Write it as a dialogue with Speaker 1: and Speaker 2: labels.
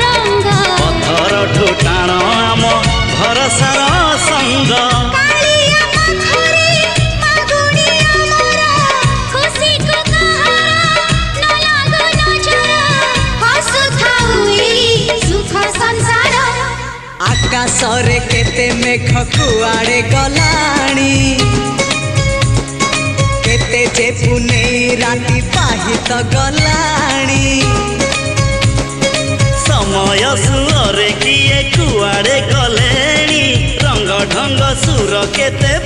Speaker 1: पथर ठुटाण आम भरसार संग
Speaker 2: आकाशरे केते मेघ कुआड़े गलाणी केते जे पुने राति पाहित गलाणी
Speaker 1: समय सुरे किए कुआड़े गलेणी रंग ढंग सुर केते